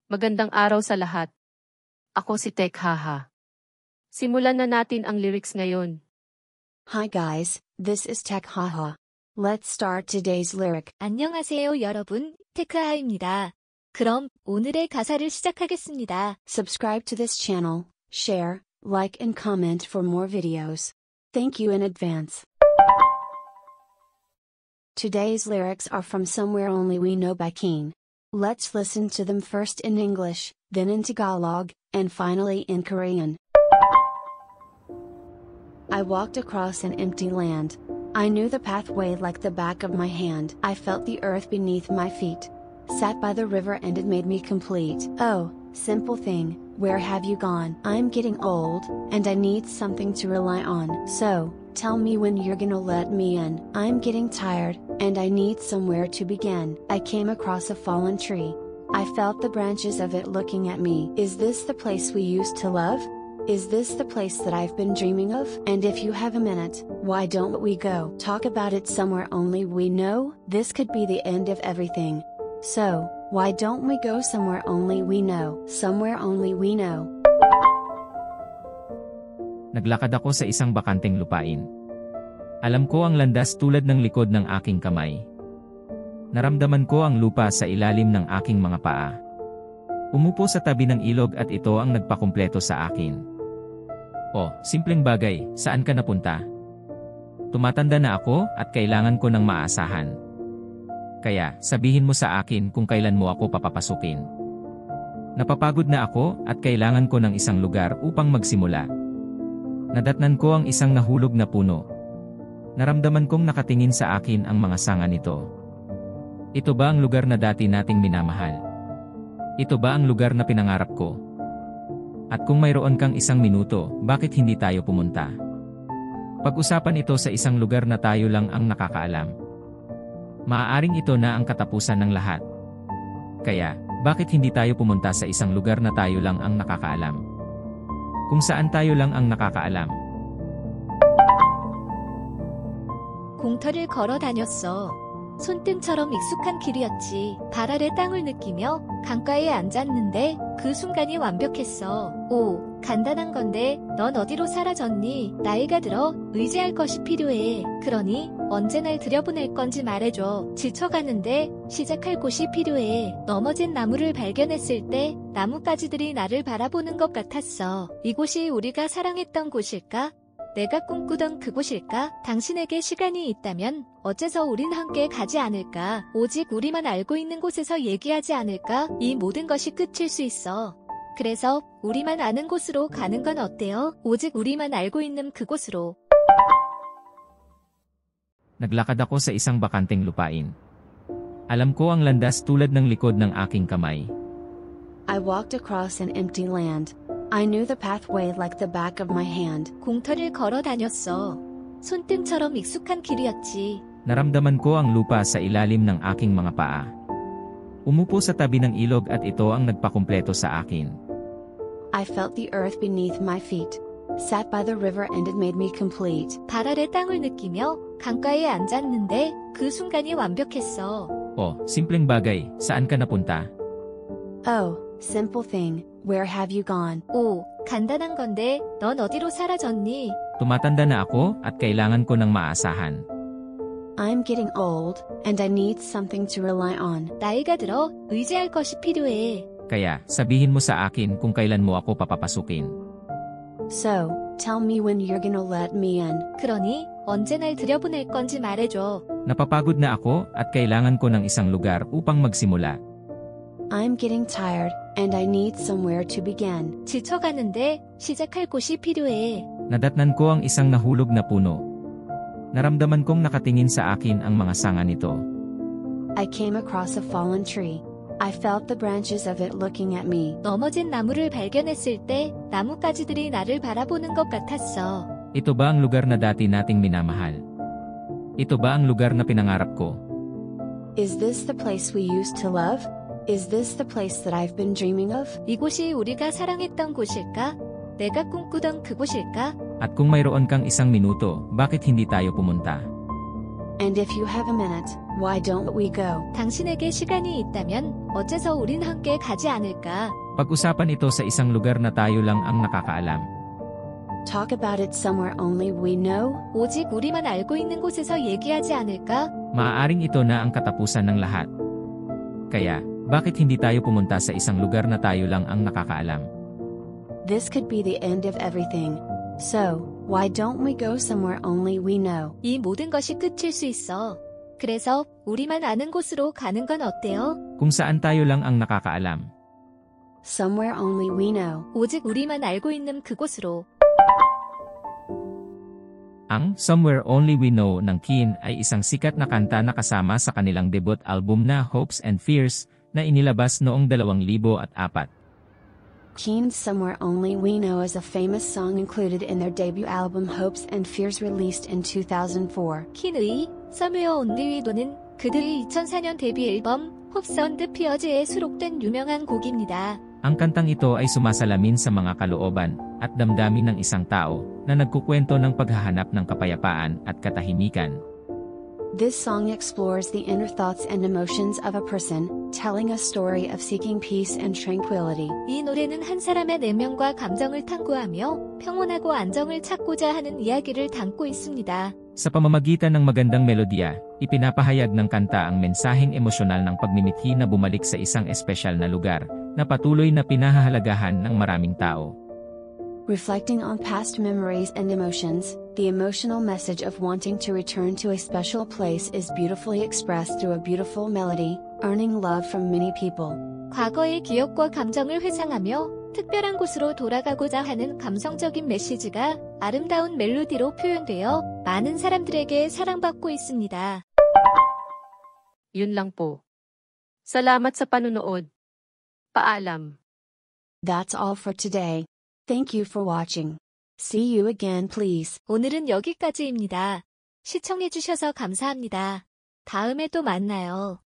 Magandang araw sa lahat. Ako si Tek Haha. Simulan na natin ang lyrics ngayon. Hi guys, this is Tech Haha. Let's start today's lyric. 안녕하세요 여러분, 테크하입니다. 그럼 오늘의 가사를 시작하겠습니다. Subscribe to this channel, share, like and comment for more videos. Thank you in advance. Today's lyrics are from Somewhere Only We Know by Keen. Let's listen to them first in English, then in Tagalog, and finally in Korean. I walked across an empty land. I knew the pathway like the back of my hand. I felt the earth beneath my feet. Sat by the river and it made me complete. Oh, simple thing, where have you gone? I'm getting old, and I need something to rely on. So, tell me when you're gonna let me in. I'm getting tired, and I need somewhere to begin. I came across a fallen tree. I felt the branches of it looking at me. Is this the place we used to love? Is this the place that I've been dreaming of? And if you have a minute, why don't we go talk about it somewhere only we know? This could be the end of everything. So, why don't we go somewhere only we know? Somewhere only we know. Naglakad ako sa isang bakanteng lupain. Alam ko ang landas tulad ng likod ng aking kamay. Naramdaman ko ang lupa sa ilalim ng aking mga paa. Umupo sa tabi ng ilog at ito ang nagpakumpleto sa akin. Oh, simpleng bagay, saan ka napunta? Tumatanda na ako at kailangan ko ng maasahan. Kaya, sabihin mo sa akin kung kailan mo ako papapasukin. Napapagod na ako at kailangan ko ng isang lugar upang magsimula. Nadatnan ko ang isang nahulog na puno. Naramdaman kong nakatingin sa akin ang mga sanga nito. Ito ba ang lugar na dati nating minamahal? Ito ba ang lugar na pinangarap ko? At kung mayroon kang isang minuto, bakit hindi tayo pumunta? Pag-usapan ito sa isang lugar na tayo lang ang nakakaalam. Maaaring ito na ang katapusan ng lahat. Kaya, bakit hindi tayo pumunta sa isang lugar na tayo lang ang nakakaalam? Kung saan tayo lang ang nakakaalam. 공터를 걸어 다녔어. 손등처럼 익숙한 길이었지. 발 아래 땅을 느끼며 강가에 앉았는데 그 순간이 완벽했어. 오, 간단한 건데 넌 어디로 사라졌니? 나이가 들어 의지할 것이 필요해. 그러니 언제 날 들여보낼 건지 말해줘. 지쳐가는데 시작할 곳이 필요해. 넘어진 나무를 발견했을 때 나뭇가지들이 나를 바라보는 것 같았어. 이곳이 우리가 사랑했던 곳일까? 내가 꿈꾸던 그곳일까? 당신에게 시간이 있다면 어째서 우린 함께 가지 않을까? 오직 우리만 알고 있는 곳에서 얘기하지 않을까? 이 모든 것이 끝일 수 있어. 그래서 우리만 아는 곳으로 가는 건 어때요? 오직 우리만 알고 있는 그곳으로. Naglakad ako sa isang bakanteng lupain. Alam ko ang landas tulad ng likod ng aking kamay. I walked across an empty land. I knew the pathway like the back of my hand. 공터를 걸어 다녔어. 손등처럼 익숙한 길이었지. Naramdaman ko ang lupa sa ilalim ng aking mga paa. Umupo sa tabi ng ilog at ito ang nagpakumpleto sa akin. I felt the earth beneath my feet. Sat by the river and it made me complete. 발 아래 땅을 느끼며 강가에 앉았는데 그 순간이 완벽했어. Oh, simpleng bagay, saan ka napunta? Oh, simple thing, where have you gone? 오, 간단한 건데 넌 어디로 사라졌니? Tumatanda na ako at kailangan ko ng maasahan. I'm getting old, and I need something to rely on. 나이가 들어 의지할 것이 필요해. Kaya, sabihin mo sa akin kung kailan mo ako papapasukin. So, tell me when you're gonna let me in. 그러니 언제 날 들여보낼 건지 말해줘. Napapagod na ako at kailangan ko ng isang lugar upang magsimula. I'm getting tired, and I need somewhere to begin. 지쳐가는데 시작할 곳이 필요해. Nadatnan ko ang isang nahulog na puno. Naramdaman kong nakatingin sa akin ang mga sanga nito. I came across a fallen tree. I felt the branches of it looking at me. 넘어진 나무를 발견했을 때 나뭇가지들이 나를 바라보는 것 같았어. Ito ba ang lugar na dati nating minamahal? Ito ba ang lugar na pinangarap ko? Is this the place we used to love? Is this the place that I've been dreaming of? 이곳이 우리가 사랑했던 곳일까? 내가 꿈꾸던 그곳일까? At kung mayroon kang isang minuto, bakit hindi tayo pumunta? And if you have a minute, why don't we go? 당신에게 시간이 있다면 어째서 우린 함께 가지 않을까? Pag-usapan ito sa isang lugar na tayo lang ang nakakaalam. Talk about it somewhere only we know? 오직 우리만 알고 있는 곳에서 얘기하지 않을까? Maaaring ito na ang katapusan ng lahat. Kaya, bakit hindi tayo pumunta sa isang lugar na tayo lang ang nakakaalam? This could be the end of everything. So, why don't we go somewhere only we know? 이 모든 것이 끝일 수 있어. 그래서 우리만 아는 곳으로 가는 건 어때요? Kung saan tayo lang ang nakakaalam. Somewhere only we know. 오직 우리만 알고 있는 그곳으로. Ang Somewhere Only We Know ng Keane ay isang sikat na kanta na kasama sa kanilang debut album na Hopes and Fears na inilabas noong 2004. Keane's Somewhere Only We Know is a famous song included in their debut album Hopes and Fears released in 2004. 킨의 Somewhere Only We Know는 그들의 2004년 데뷔 앨범 Hopes and Fears에 수록된 유명한 곡입니다. Ang kantang ito ay sumasalamin sa mga kalooban at damdamin ng isang tao na nagkukwento ng paghahanap ng kapayapaan at katahimikan. This song explores the inner thoughts and emotions of a person, telling a story of seeking peace and tranquility. 이 노래는 한 사람의 내면과 감정을 탐구하며 평온하고 안정을 찾고자 하는 이야기를 담고 있습니다. Sa pamamagitan ng magandang melodiya, ipinapahayag ng kanta ang mensaheng emosyonal ng pagmimithi na bumalik sa isang espesyal na lugar na patuloy na pinahahalagahan ng maraming tao. Reflecting on past memories and emotions, the emotional message of wanting to return to a special place is beautifully expressed through a beautiful melody, earning love from many people. 과거의 기억과 감정을 회상하며 특별한 곳으로 돌아가고자 하는 감성적인 메시지가 아름다운 멜로디로 표현되어 많은 사람들에게 사랑받고 있습니다. Yun lang po. Salamat sa panunood. Paalam. That's all for today. Thank you for watching. See you again please. 오늘은 여기까지입니다. 시청해주셔서 감사합니다. 다음에 또 만나요.